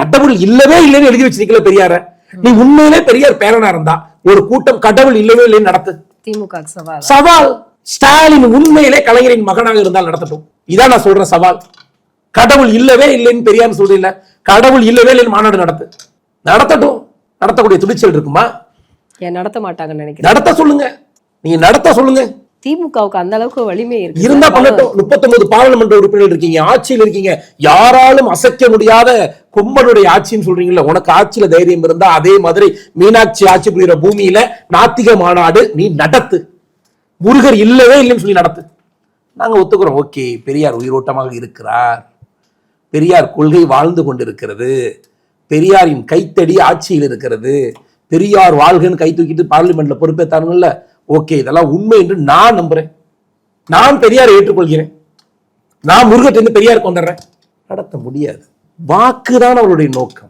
கடவுள் இல்லவே இல்லைன்னு எழுதி வச்சிருக்கல பெரியார. நீ உண்மையிலே பெரியார் பேரனா இருந்தா ஒரு கூட்டம் கடவுள் இல்லவே இல்லைன்னு நடத்து. திமுக சவால். சவால். ஸ்டாலின் உண்மையிலே கலைஞரின் மகனாக இருந்தால் நடத்தட்டும். இதான் நான் சொல்றேன் சவால். கடவுள் இல்லவே இல்லைன்னு பெரியார் சொல்றீங்க, கடவுள் இல்லவே இல்லைன்னு மாநாடு நடத்தட்டும். நடத்தக்கூடிய துணிச்சல் இருக்குமா? ஏன் நடத்த மாட்டாங்கன்னு நினைக்கிறேன். நடத்த சொல்லுங்க, நீங்க நடத்த சொல்லுங்க. திமுகவுக்கு அந்த அளவுக்கு வலிமை இருக்கு இருந்தா பண்ணட்டும். 39 பாராளுமன்ற உறுப்பினர்கள் இருக்கீங்க, ஆட்சியில் இருக்கீங்க, யாராலும் அசைக்க முடியாத கும்பனுடைய ஆட்சின்னு சொல்றீங்கல்ல, உனக்கு ஆட்சியில தைரியம் இருந்தா அதே மாதிரி மீனாட்சி ஆட்சி புரிகிற பூமியில நாத்திக மாநாடு நீ நடத்து. முருகர் இல்லவே இல்லைன்னு சொல்லி நடத்து. நாங்க ஒத்துக்கிறோம். ஓகே, பெரியார் உயிரோட்டமாக இருக்கிறார், பெரியார் கொள்கை வாழ்ந்து கொண்டிருக்கிறது, பெரியாரின் கைத்தடி ஆட்சியில் இருக்கிறது, பெரியார் வாழ்கன்னு கை தூக்கிட்டு பார்லிமெண்ட்ல பொறுப்பேற்றானுங்கல்ல, ஓகே, இதெல்லாம் உண்மை என்று நான் நம்புறேன். நான் பெரியாரை ஏற்றுக்கொள்கிறேன். நான் முருகத்திலிருந்து பெரியாருக்கு வந்துடுறேன். நடத்த முடியாது. வாக்குதான் அவருடைய நோக்கம்.